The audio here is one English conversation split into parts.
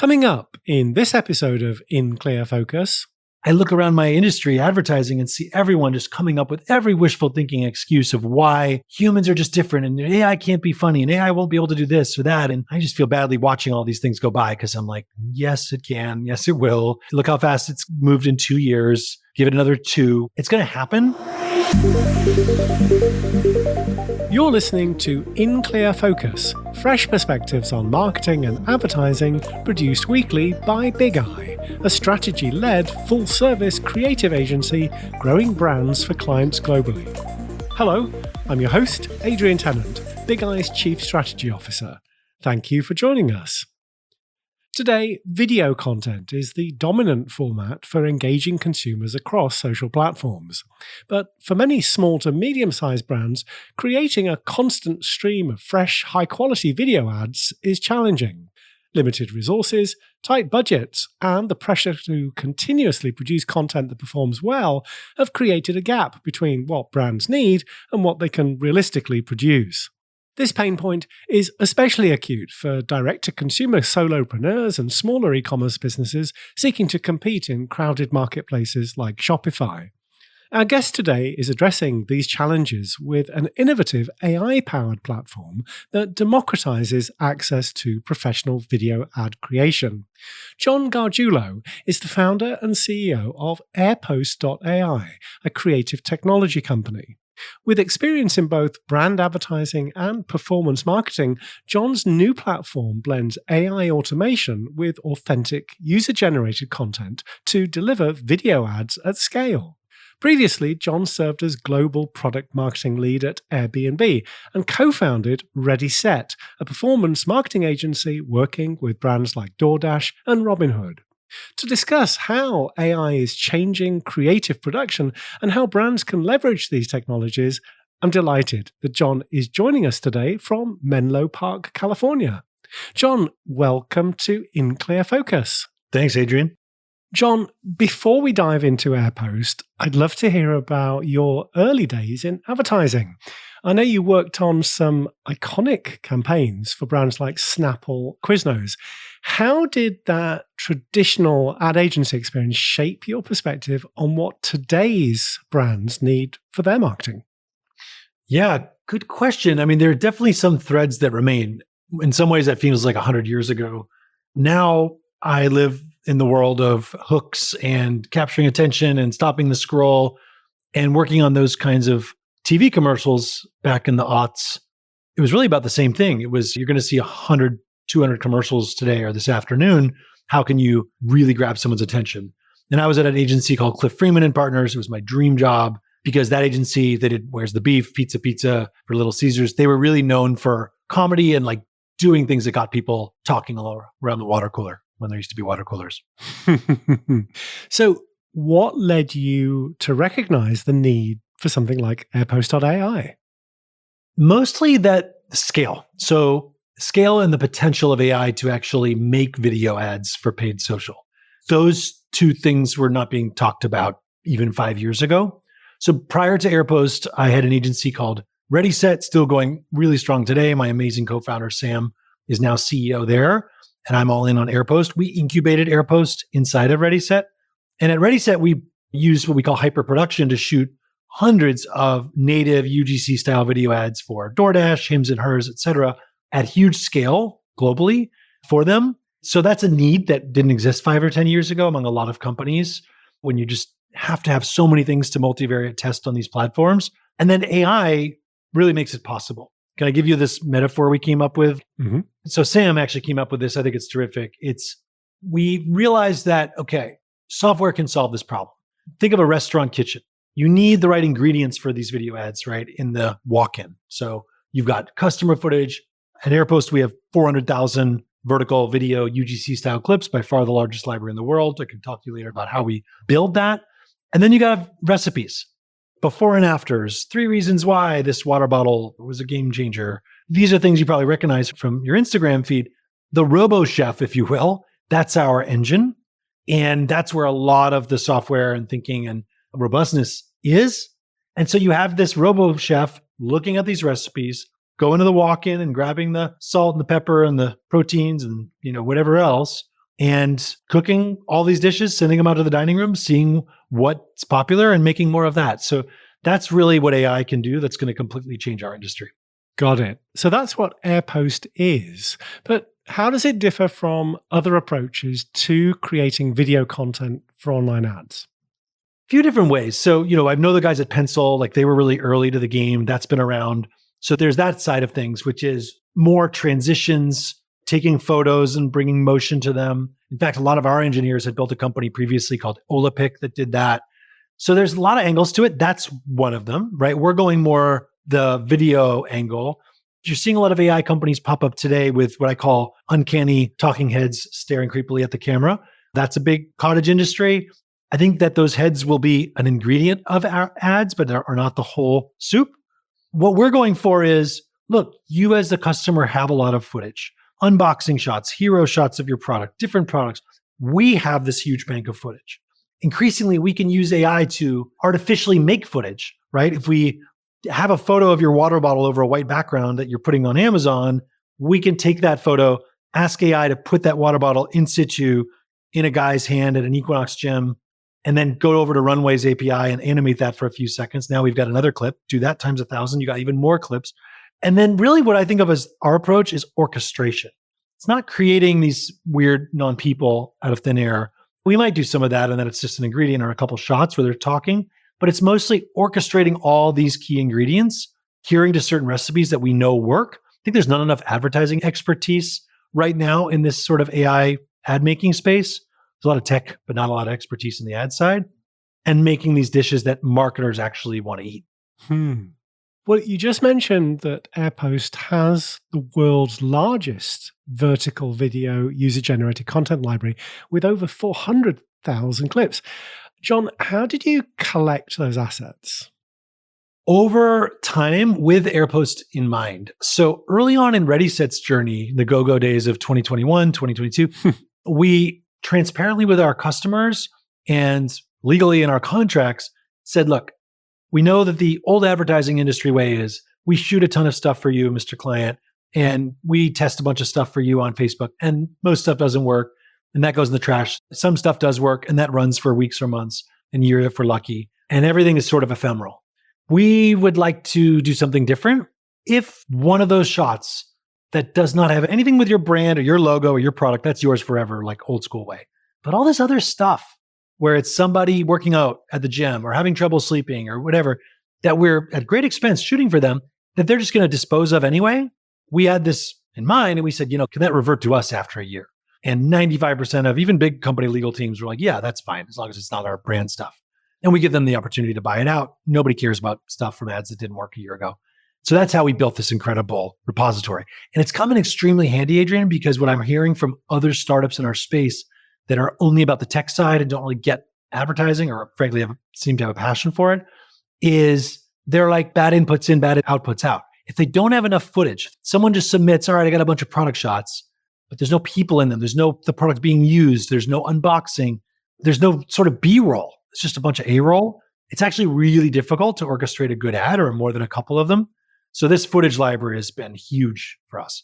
Coming up in this episode of In Clear Focus, I look around my industry, advertising, and see everyone just coming up with every wishful thinking excuse of why humans are just different and AI can't be funny and AI won't be able to do this or that. And I just feel badly watching all these things go by because I'm like, yes, it can. Yes, it will. Look how fast it's moved in 2 years. Give it another 2. It's going to happen. You're listening to In Clear Focus, fresh perspectives on marketing and advertising produced weekly by Big Eye, a strategy-led, full-service creative agency growing brands for clients globally. Hello, I'm your host, Adrian Tennant, Big Eye's Chief Strategy Officer. Thank you for joining us. Today, video content is the dominant format for engaging consumers across social platforms. But for many small to medium-sized brands, creating a constant stream of fresh, high-quality video ads is challenging. Limited resources, tight budgets, and the pressure to continuously produce content that performs well have created a gap between what brands need and what they can realistically produce. This pain point is especially acute for direct-to-consumer solopreneurs and smaller e-commerce businesses seeking to compete in crowded marketplaces like Shopify. Our guest today is addressing these challenges with an innovative AI-powered platform that democratizes access to professional video ad creation. John Gargiulo is the founder and CEO of Airpost.ai, a creative technology company. With experience in both brand advertising and performance marketing, John's new platform blends AI automation with authentic, user-generated content to deliver video ads at scale. Previously, John served as global product marketing lead at Airbnb and co-founded Ready Set, a performance marketing agency working with brands like DoorDash and Robinhood. To discuss how AI is changing creative production and how brands can leverage these technologies, I'm delighted that John is joining us today from Menlo Park, California. John, welcome to In Clear Focus. Thanks, Adrian. John, before we dive into Airpost, I'd love to hear about your early days in advertising. I know you worked on some iconic campaigns for brands like Snapple, Quiznos. How did that traditional ad agency experience shape your perspective on what today's brands need for their marketing? Yeah, good question. I mean, there are definitely some threads that remain. In some ways, that feels like 100 years ago. Now, I live in the world of hooks and capturing attention and stopping the scroll and working on those kinds of TV commercials back in the aughts. It was really about the same thing. It was, you're going to see 100, 200 commercials today or this afternoon. How can you really grab someone's attention? And I was at an agency called Cliff Freeman and Partners. It was my dream job because that agency, they did Where's the Beef, Pizza for Little Caesars. They were really known for comedy and like doing things that got people talking all around the water cooler when there used to be water coolers. So what led you to recognize the need for something like Airpost.ai? Mostly that scale. So scale and the potential of AI to actually make video ads for paid social. Those two things were not being talked about even 5 years ago. So prior to Airpost, I had an agency called Ready Set, still going really strong today. My amazing co-founder, Sam, is now CEO there, and I'm all in on Airpost. We incubated Airpost inside of Ready Set. And at Ready Set, we use what we call hyper-production to shoot hundreds of native UGC style video ads for DoorDash, Hims and Hers, et cetera, at huge scale globally for them. So that's a need that didn't exist 5 or 10 years ago among a lot of companies when you just have to have so many things to multivariate test on these platforms. And then AI really makes it possible. Can I give you this metaphor we came up with? Mm-hmm. So Sam actually came up with this. I think it's terrific. We realized that, okay, software can solve this problem. Think of a restaurant kitchen. You need the right ingredients for these video ads, right, in the walk-in. So you've got customer footage. At Airpost, we have 400,000 vertical video UGC style clips, by far the largest library in the world. I can talk to you later about how we build that. And then you got recipes, before and afters, 3 reasons why this water bottle was a game changer. These are things you probably recognize from your Instagram feed. The Robo Chef, if you will, that's our engine. And that's where a lot of the software and thinking and robustness is. And so you have this Robo Chef looking at these recipes, going to the walk-in and grabbing the salt and the pepper and the proteins and whatever else, and cooking all these dishes, sending them out to the dining room, seeing what's popular and making more of that. So that's really what AI can do that's going to completely change our industry. Got it. So that's what Airpost is. But how does it differ from other approaches to creating video content for online ads? Few different ways. So, I know the guys at Pencil, like they were really early to the game. That's been around. So there's that side of things, which is more transitions, taking photos and bringing motion to them. In fact, a lot of our engineers had built a company previously called Olapic that did that. So there's a lot of angles to it. That's one of them, right? We're going more the video angle. You're seeing a lot of AI companies pop up today with what I call uncanny talking heads staring creepily at the camera. That's a big cottage industry. I think that those heads will be an ingredient of our ads, but are not the whole soup. What we're going for is, look, you as the customer have a lot of footage, unboxing shots, hero shots of your product, different products. We have this huge bank of footage. Increasingly, we can use AI to artificially make footage, right? If we have a photo of your water bottle over a white background that you're putting on Amazon, we can take that photo, ask AI to put that water bottle in situ in a guy's hand at an Equinox gym, and then go over to Runway's API and animate that for a few seconds. Now we've got another clip. Do that times 1,000. You got even more clips. And then really what I think of as our approach is orchestration. It's not creating these weird non-people out of thin air. We might do some of that, and then it's just an ingredient or a couple shots where they're talking, but it's mostly orchestrating all these key ingredients, adhering to certain recipes that we know work. I think there's not enough advertising expertise right now in this sort of AI ad making space. There's a lot of tech, but not a lot of expertise in the ad side, and making these dishes that marketers actually want to eat. Well, you just mentioned that Airpost has the world's largest vertical video user-generated content library with over 400,000 clips. John, how did you collect those assets? Over time with Airpost in mind. So early on in ReadySet's journey, the go-go days of 2021, 2022, we transparently with our customers and legally in our contracts said, look, we know that the old advertising industry way is we shoot a ton of stuff for you, Mr. Client, and we test a bunch of stuff for you on Facebook, and most stuff doesn't work, and that goes in the trash. Some stuff does work, and that runs for weeks or months and years if we're lucky, and everything is sort of ephemeral. We would like to do something different. If one of those shots that does not have anything with your brand or your logo or your product, that's yours forever, like old school way. But all this other stuff, where it's somebody working out at the gym or having trouble sleeping or whatever, that we're at great expense shooting for them, that they're just going to dispose of anyway. We had this in mind and we said, can that revert to us after a year? And 95% of even big company legal teams were like, yeah, that's fine, as long as it's not our brand stuff. And we give them the opportunity to buy it out. Nobody cares about stuff from ads that didn't work a year ago. So that's how we built this incredible repository. And it's come in extremely handy, Adrian, because what I'm hearing from other startups in our space that are only about the tech side and don't really get advertising or frankly seem to have a passion for it is they're like bad inputs in, bad outputs out. If they don't have enough footage, someone just submits, all right, I got a bunch of product shots, but there's no people in them. There's no the product being used. There's no unboxing. There's no sort of B-roll. It's just a bunch of A-roll. It's actually really difficult to orchestrate a good ad or more than a couple of them. So this footage library has been huge for us.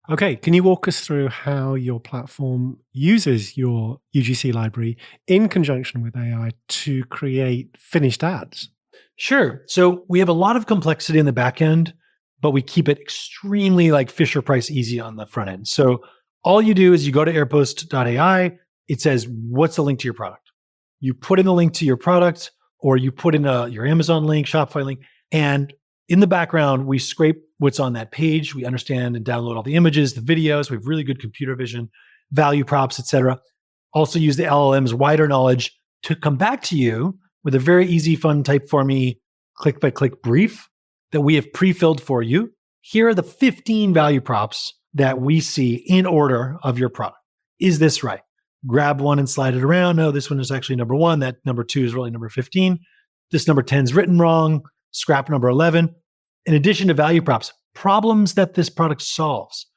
Okay, can you walk us through how your platform uses your UGC library in conjunction with AI to create finished ads? Sure. So we have a lot of complexity in the back end, but we keep it extremely like Fisher Price easy on the front end. So all you do is you go to Airpost.ai. It says, what's the link to your product? You put in the link to your product, or you put in your Amazon link, Shopify link, and in the background, we scrape what's on that page. We understand and download all the images, the videos. We have really good computer vision, value props, et cetera. Also use the LLM's wider knowledge to come back to you with a very easy, fun, type-formy, click-by-click brief that we have pre-filled for you. Here are the 15 value props that we see in order of your product. Is this right? Grab one and slide it around. No, this one is actually number 1. That number 2 is really number 15. This number 10 is written wrong. Scrap number 11. In addition to value props, problems that this product solves,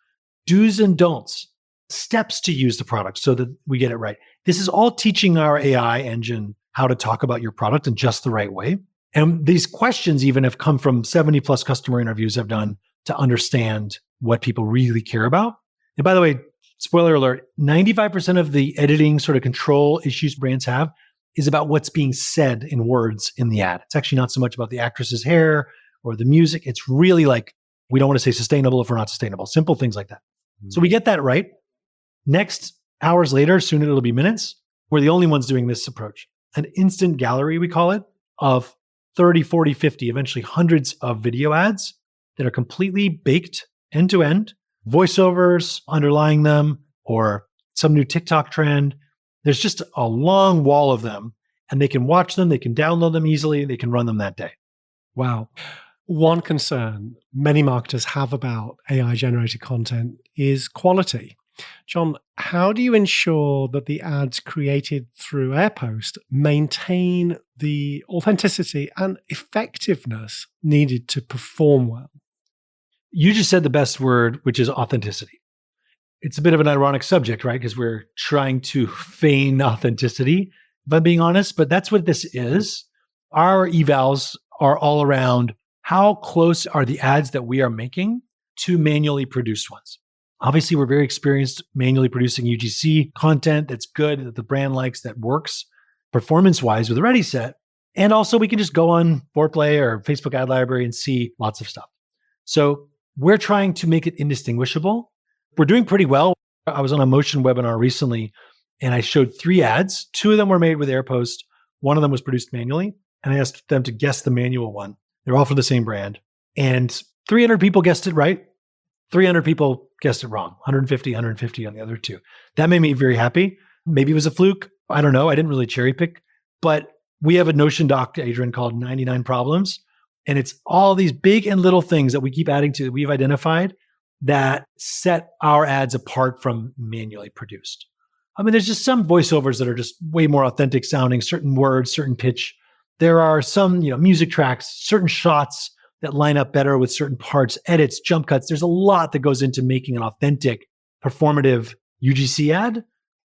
do's and don'ts, steps to use the product so that we get it right. This is all teaching our AI engine how to talk about your product in just the right way. And these questions even have come from 70 plus customer interviews I've done to understand what people really care about. And by the way, Spoiler alert, 95% of the editing sort of control issues brands have is about what's being said in words in the ad. It's actually not so much about the actress's hair or the music. It's really like, we don't want to say sustainable if we're not sustainable. Simple things like that. So we get that right. Next, hours later, soon it'll be minutes, we're the only ones doing this approach. An instant gallery, we call it, of 30, 40, 50, eventually hundreds of video ads that are completely baked end to end, voiceovers underlying them, or some new TikTok trend. There's just a long wall of them, and they can watch them, they can download them easily, they can run them that day. Wow. One concern many marketers have about AI generated content is quality. John, how do you ensure that the ads created through Airpost maintain the authenticity and effectiveness needed to perform well? You just said the best word, which is authenticity. It's a bit of an ironic subject, right? Because we're trying to feign authenticity, if I'm being honest, but that's what this is. Our evals are all around how close are the ads that we are making to manually produced ones. Obviously, we're very experienced manually producing UGC content that's good, that the brand likes, that works performance-wise with a ready set. And also we can just go on Foreplay or Facebook Ad Library and see lots of stuff. So we're trying to make it indistinguishable. We're doing pretty well. I was on a motion webinar recently and I showed 3 ads. 2 of them were made with Airpost. 1 of them was produced manually. And I asked them to guess the manual one. They're all for the same brand. And 300 people guessed it right. 300 people guessed it wrong. 150 on the other 2. That made me very happy. Maybe it was a fluke. I don't know. I didn't really cherry pick. But we have a Notion doc, Adrian, called 99 Problems. And it's all these big and little things that we keep adding to that we've identified that set our ads apart from manually produced. I mean, there's just some voiceovers that are just way more authentic sounding, certain words, certain pitch. There are some, music tracks, certain shots that line up better with certain parts, edits, jump cuts. There's a lot that goes into making an authentic, performative UGC ad.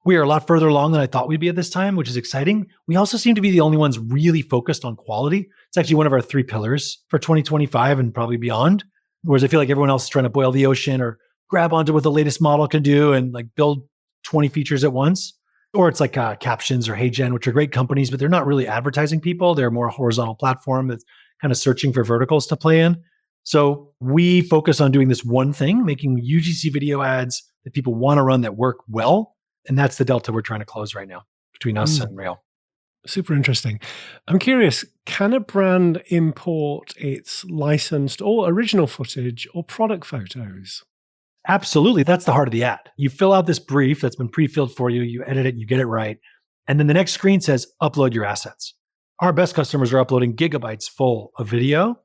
We are a lot further along than I thought we'd be at this time, which is exciting. We also seem to be the only ones really focused on quality. It's actually one of our 3 pillars for 2025 and probably beyond. Whereas I feel like everyone else is trying to boil the ocean or grab onto what the latest model can do and like build 20 features at once. Or it's like Captions or HeyGen, which are great companies, but they're not really advertising people. They're more a horizontal platform that's kind of searching for verticals to play in. So we focus on doing this one thing, making UGC video ads that people want to run that work well. And that's the delta we're trying to close right now between us and Rail. Super interesting. I'm curious, can a brand import its licensed or original footage or product photos? Absolutely. That's the heart of the ad. You fill out this brief that's been pre-filled for you, you edit it, you get it right. And then the next screen says, upload your assets. Our best customers are uploading gigabytes full of video.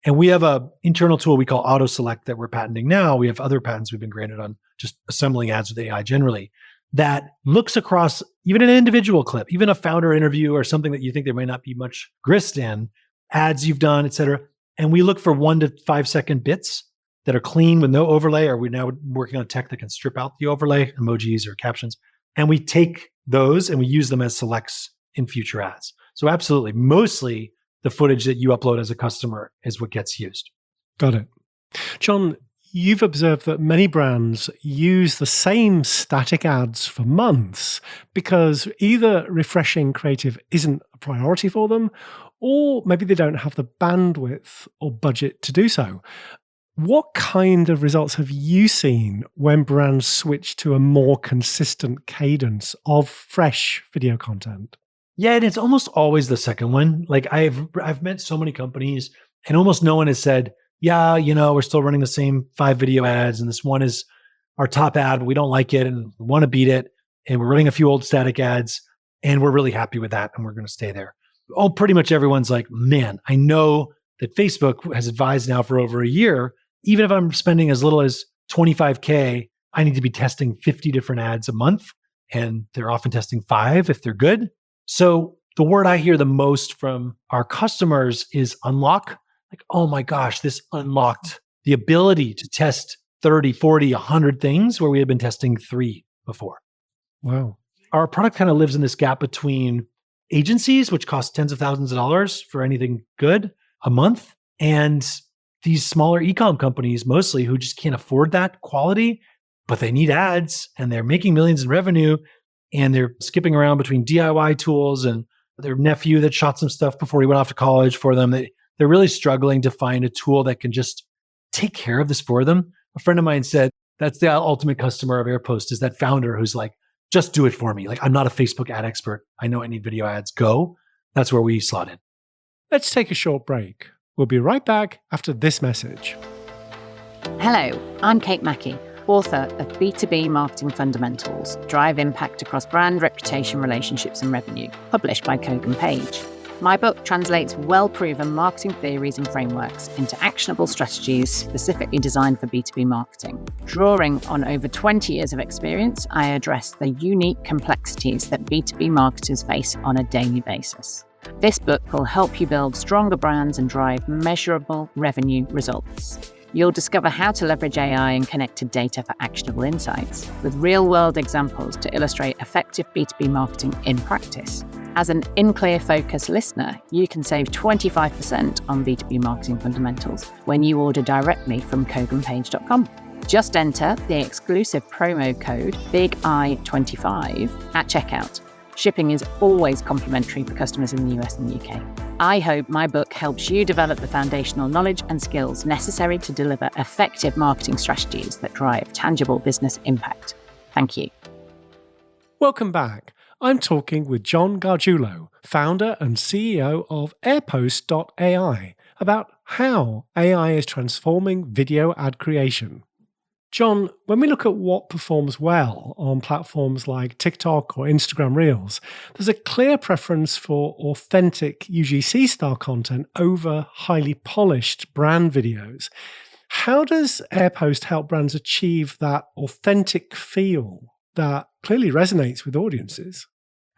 And we have an internal tool we call Auto Select that we're patenting now. We have other patents we've been granted on just assembling ads with AI generally that looks across even an individual clip, even a founder interview or something that you think there might not be much grist in, ads you've done, et cetera. And we look for 1 to 5 second bits that are clean with no overlay, or we're now working on tech that can strip out the overlay, emojis or captions. And we take those and we use them as selects in future ads. So absolutely, mostly the footage that you upload as a customer is what gets used. Got it. John, you've observed that many brands use the same static ads for months because either refreshing creative isn't a priority for them, or maybe they don't have the bandwidth or budget to do so. What kind of results have you seen when brands switch to a more consistent cadence of fresh video content? Yeah, and it's almost always the second one. Like I've met so many companies and almost no one has said, yeah, we're still running the same 5 video ads and this one is our top ad, but we don't like it and we want to beat it. And we're running a few old static ads and we're really happy with that and we're going to stay there. Oh, pretty much everyone's like, man, I know that Facebook has advised now for over a year, even if I'm spending as little as $25K, I need to be testing 50 different ads a month. And they're often testing 5 if they're good. So the word I hear the most from our customers is unlock. Like, oh my gosh, this unlocked the ability to test 30, 40, 100 things where we had been testing 3 before. Wow. Our product kind of lives in this gap between agencies, which cost tens of thousands of dollars for anything good a month, and these smaller e-com companies mostly who just can't afford that quality. but they need ads and they're making millions in revenue and they're skipping around between DIY tools and their nephew that shot some stuff before he went off to college for them. They're really struggling to find a tool that can just take care of this for them. A friend of mine said that's the ultimate customer of Airpost is that founder who's like, just do it for me. Like, I'm not a Facebook ad expert. I know I need video ads. Go. That's where we slot in. Let's take a short break. We'll be right back after this message. Hello, I'm Kate Mackey, author of B2B Marketing Fundamentals, Drive Impact Across Brand, Reputation, Relationships and Revenue, published by Kogan Page. My book translates well-proven marketing theories and frameworks into actionable strategies specifically designed for B2B marketing. Drawing on over 20 years of experience, I address the unique complexities that B2B marketers face on a daily basis. This book will help you build stronger brands and drive measurable revenue results. You'll discover how to leverage AI and connected data for actionable insights, with real-world examples to illustrate effective B2B marketing in practice. As an InClear Focus listener, you can save 25% on B2B marketing fundamentals when you order directly from koganpage.com. Just enter the exclusive promo code BIGI25 at checkout. Shipping is always complimentary for customers in the US and the UK. I hope my book helps you develop the foundational knowledge and skills necessary to deliver effective marketing strategies that drive tangible business impact. Thank you. Welcome back. I'm talking with John Gargiulo, founder and CEO of Airpost.ai, about how AI is transforming video ad creation. John, when we look at what performs well on platforms like TikTok or Instagram Reels, there's a clear preference for authentic UGC-style content over highly polished brand videos. How does Airpost help brands achieve that authentic feel that clearly resonates with audiences?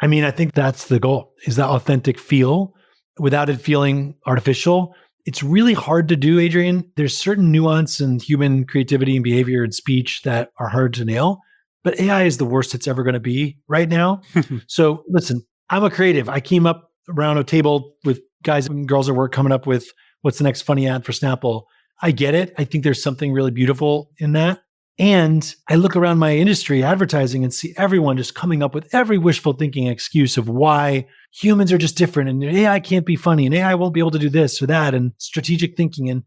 I mean, I think that's the goal, is that authentic feel without it feeling artificial. It's really hard to do, Adrian. There's certain nuance in human creativity and behavior and speech that are hard to nail, but AI is the worst it's ever going to be right now. So listen, I'm a creative. I came up around a table with guys and girls at work coming up with what's the next funny ad for Snapple. I get it. I think there's something really beautiful in that. And I look around my industry, advertising, and see everyone just coming up with every wishful thinking excuse of why humans are just different and AI can't be funny and AI won't be able to do this or that and strategic thinking. And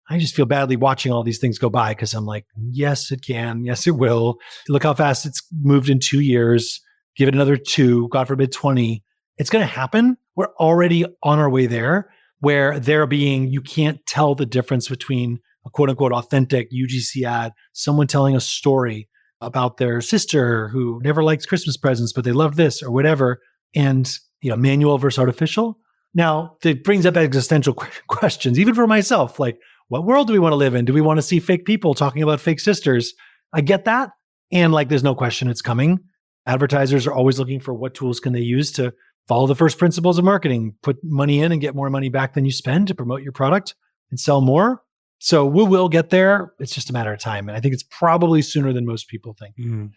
I just feel badly watching all these things go by because I'm like, yes, it can. Yes, it will. Look how fast it's moved in 2 years. Give it another 2, God forbid 20. It's going to happen. We're already on our way there where you can't tell the difference between a quote unquote authentic UGC ad, someone telling a story about their sister who never likes Christmas presents, but they love this or whatever. And, manual versus artificial. Now, it brings up existential questions, even for myself, like, what world do we want to live in? Do we want to see fake people talking about fake sisters? I get that. And there's no question it's coming. Advertisers are always looking for what tools can they use to follow the first principles of marketing, put money in and get more money back than you spend to promote your product and sell more. So we will get there. It's just a matter of time. And I think it's probably sooner than most people think.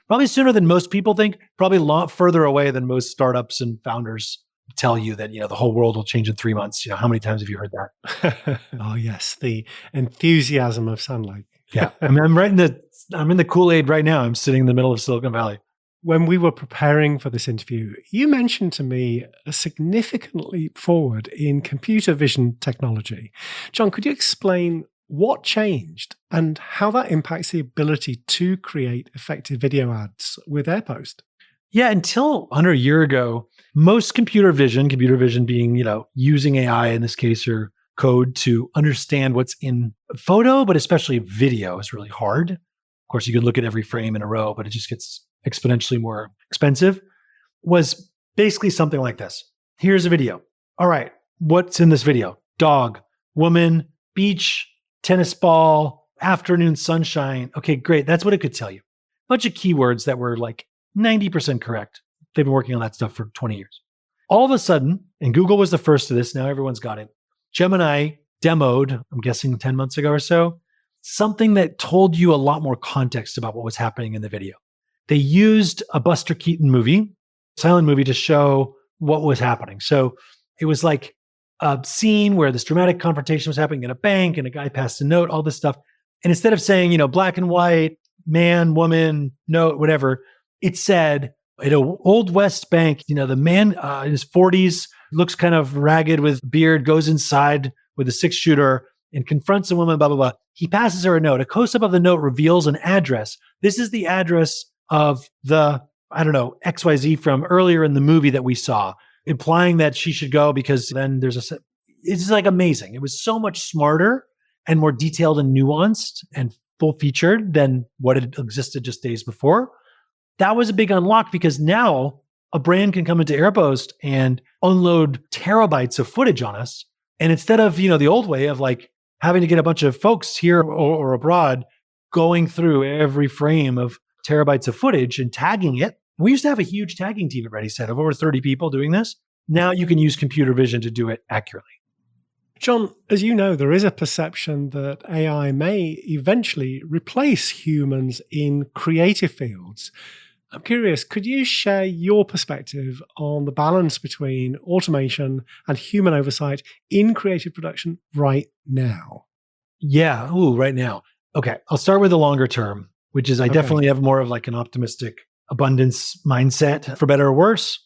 Probably sooner than most people think, probably a lot further away than most startups and founders tell you that, the whole world will change in 3 months. How many times have you heard that? Oh, yes. The enthusiasm of sunlight. Yeah. I mean, I'm in the Kool-Aid right now. I'm sitting in the middle of Silicon Valley. When we were preparing for this interview, you mentioned to me a significant leap forward in computer vision technology. John, could you explain what changed and how that impacts the ability to create effective video ads with Airpost? Yeah, until under a year ago, most computer vision being, using AI in this case or code to understand what's in a photo, but especially video is really hard. Of course, you can look at every frame in a row, but it just gets exponentially more expensive, was basically something like this. Here's a video. All right, what's in this video? Dog, woman, beach, tennis ball, afternoon sunshine. Okay, great. That's what it could tell you. Bunch of keywords that were like 90% correct. They've been working on that stuff for 20 years. All of a sudden, and Google was the first to this, now everyone's got it. Gemini demoed, I'm guessing 10 months ago or so, something that told you a lot more context about what was happening in the video. They used a Buster Keaton movie, silent movie, to show what was happening. So it was like a scene where this dramatic confrontation was happening in a bank and a guy passed a note, all this stuff. And instead of saying, black and white, man, woman, note, whatever. It said at an old West bank, the man in his 40s, looks kind of ragged with beard, goes inside with a 6-shooter and confronts a woman, blah, blah, blah. He passes her a note. A close-up of the note reveals an address. This is the address of the, XYZ from earlier in the movie that we saw, implying that she should go because then it's like amazing. It was so much smarter and more detailed and nuanced and full featured than what had existed just days before. That was a big unlock because now a brand can come into Airpost and unload terabytes of footage on us. And instead of, the old way of like having to get a bunch of folks here or abroad going through every frame of terabytes of footage and tagging it. We used to have a huge tagging team at ReadySet of over 30 people doing this. Now you can use computer vision to do it accurately. John, as you know, there is a perception that AI may eventually replace humans in creative fields. I'm curious, could you share your perspective on the balance between automation and human oversight in creative production right now? Yeah, right now. Okay, I'll start with the longer term, which is I definitely have more of like an optimistic abundance mindset, for better or worse.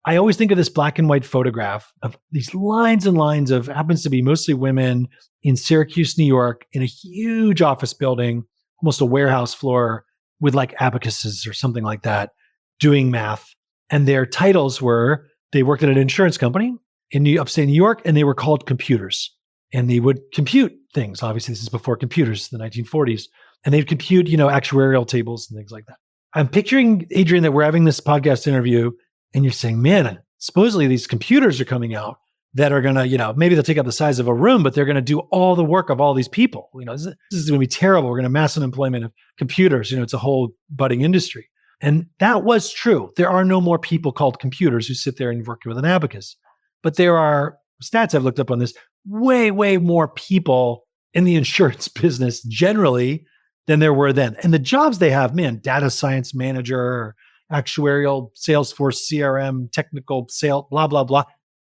I always think of this black and white photograph of these lines and lines of, happens to be mostly women in Syracuse, New York, in a huge office building, almost a warehouse floor with like abacuses or something like that, doing math. And their titles were, they worked at an insurance company in upstate New York, and they were called computers. And they would compute things. Obviously, this is before computers, the 1940s. And they'd compute, actuarial tables and things like that. I'm picturing, Adrian, that we're having this podcast interview and you're saying, man, supposedly these computers are coming out that are going to, maybe they'll take up the size of a room, but they're going to do all the work of all these people. This is going to be terrible. We're going to mass unemployment of computers. It's a whole budding industry. And that was true. There are no more people called computers who sit there and work with an abacus. But there are stats I've looked up on this, way, way more people in the insurance business generally than there were then. And the jobs they have, man, data science manager, actuarial, Salesforce, CRM, technical sale, blah, blah, blah.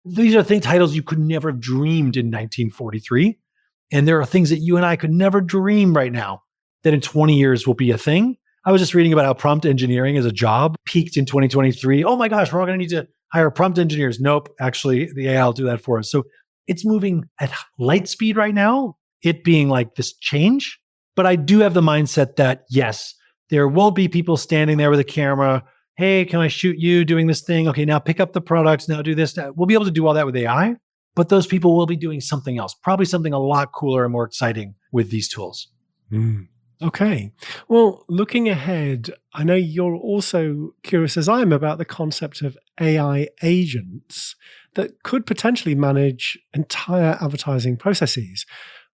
These are titles you could never have dreamed in 1943. And there are things that you and I could never dream right now that in 20 years will be a thing. I was just reading about how prompt engineering as a job peaked in 2023. Oh my gosh, we're all going to need to hire prompt engineers. Nope, actually, the AI will do that for us. So it's moving at light speed right now, it being like this change. But I do have the mindset that, yes, there won't be people standing there with a camera. Hey, can I shoot you doing this thing? Okay, now pick up the products. Now do this. We'll be able to do all that with AI, but those people will be doing something else, probably something a lot cooler and more exciting with these tools. Okay. Well, looking ahead, I know you're also curious as I am about the concept of AI agents that could potentially manage entire advertising processes.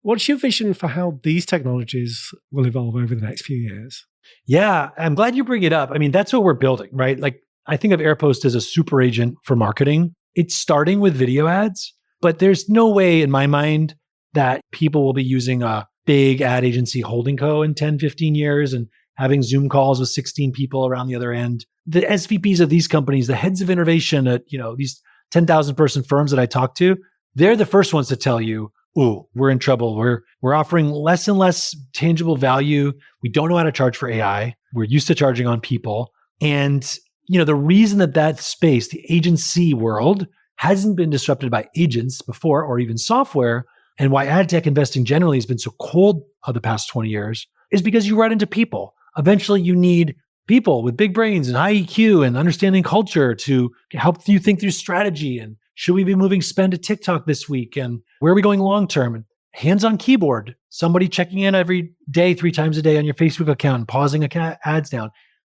What's your vision for how these technologies will evolve over the next few years? Yeah, I'm glad you bring it up. I mean, that's what we're building, right? Like, I think of Airpost as a super agent for marketing. It's starting with video ads, but there's no way in my mind that people will be using a big ad agency holding co in 10, 15 years and having Zoom calls with 16 people around the other end. The SVPs of these companies, the heads of innovation at, these 10,000 person firms that I talk to, they're the first ones to tell you, ooh, we're in trouble. We're offering less and less tangible value. We don't know how to charge for AI. We're used to charging on people. And, the reason that space, the agency world, hasn't been disrupted by agents before or even software, and why ad tech investing generally has been so cold the past 20 years, is because you run into people. Eventually, you need people with big brains and high EQ and understanding culture to help you think through strategy and should we be moving spend to TikTok this week? And where are we going long term? And hands on keyboard, somebody checking in every day, 3 times a day on your Facebook account and pausing ads down.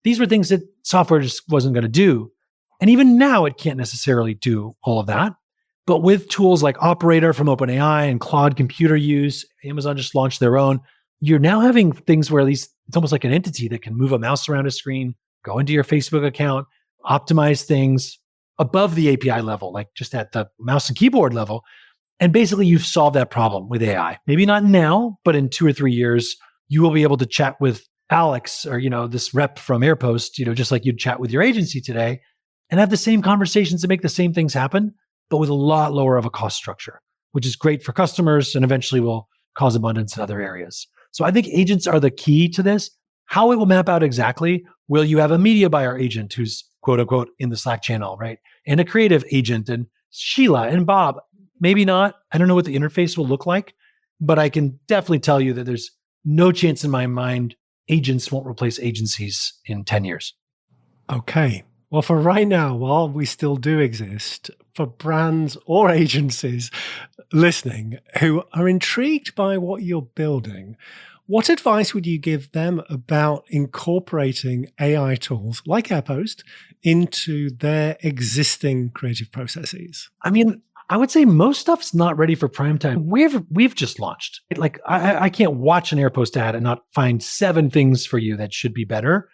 These were things that software just wasn't going to do. And even now, it can't necessarily do all of that. But with tools like Operator from OpenAI and Claude computer use, Amazon just launched their own. You're now having things where it's almost like an entity that can move a mouse around a screen, go into your Facebook account, optimize things above the API level, like just at the mouse and keyboard level. And basically you've solved that problem with AI. Maybe not now, but in 2 or 3 years, you will be able to chat with Alex or, this rep from Airpost, just like you'd chat with your agency today and have the same conversations to make the same things happen, but with a lot lower of a cost structure, which is great for customers and eventually will cause abundance in other areas. So I think agents are the key to this. How it will map out exactly, will you have a media buyer agent who's quote unquote in the Slack channel, right? And a creative agent and Sheila and Bob? Maybe not. I don't know what the interface will look like, but I can definitely tell you that there's no chance in my mind agents won't replace agencies in 10 years. Okay. Well, for right now, while we still do exist, for brands or agencies listening who are intrigued by what you're building, what advice would you give them about incorporating AI tools like Airpost into their existing creative processes? I mean, I would say most stuff's not ready for prime time. We've just launched. Like I can't watch an Airpost ad and not find 7 things for you that should be better.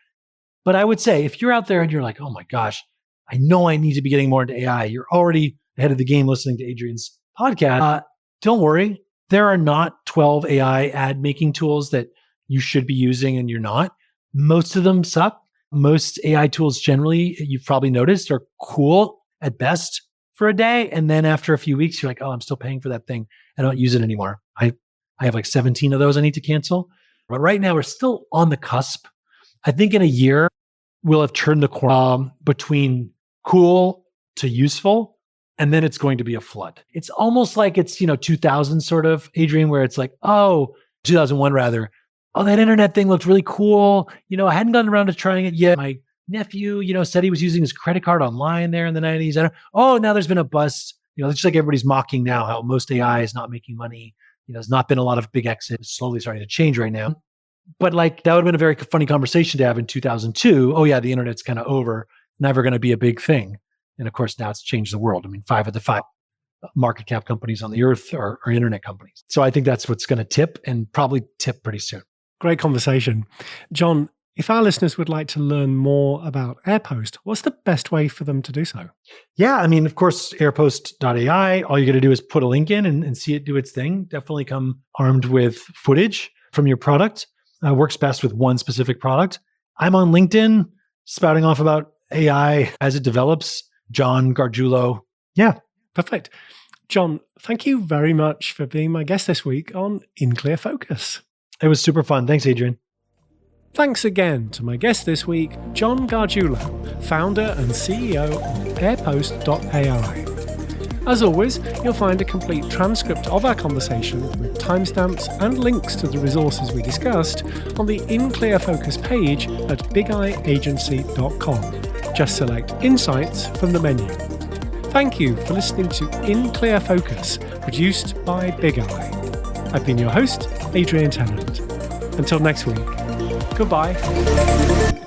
But I would say if you're out there and you're like, oh my gosh, I know I need to be getting more into AI. You're already ahead of the game listening to Adrian's podcast. Don't worry. There are not 12 AI ad making tools that you should be using and you're not. Most of them suck. Most AI tools generally, you've probably noticed, are cool at best for a day. And then after a few weeks, you're like, oh, I'm still paying for that thing. I don't use it anymore. I have like 17 of those I need to cancel. But right now we're still on the cusp. I think in a year, we'll have turned the corner between cool to useful, and then it's going to be a flood. It's almost like it's, 2000 sort of, Adrian, where it's like, 2001 rather. Oh, that internet thing looked really cool. I hadn't gotten around to trying it yet. My nephew, said he was using his credit card online there in the 90s. Now there's been a bust. It's just like everybody's mocking now how most AI is not making money. There's not been a lot of big exits. It's slowly starting to change right now. But like that would have been a very funny conversation to have in 2002. Oh yeah, the internet's kind of over, never going to be a big thing. And of course, now it's changed the world. I mean, 5 of the 5 market cap companies on the earth are internet companies. So I think that's what's going to tip and probably tip pretty soon. Great conversation. John, if our listeners would like to learn more about Airpost, what's the best way for them to do so? Yeah, I mean, of course, Airpost.ai, all you got to do is put a link in and see it do its thing. Definitely come armed with footage from your product. Works best with one specific product. I'm on LinkedIn, spouting off about AI as it develops. John Gargiulo. Yeah. Perfect. John, thank you very much for being my guest this week on In Clear Focus. It was super fun. Thanks, Adrian. Thanks again to my guest this week, John Gargiulo, founder and CEO of Airpost.ai. As always, you'll find a complete transcript of our conversation with timestamps and links to the resources we discussed on the In Clear Focus page at bigeyeagency.com. Just select Insights from the menu. Thank you for listening to In Clear Focus, produced by Big Eye. I've been your host, Adrian Tennant. Until next week, goodbye.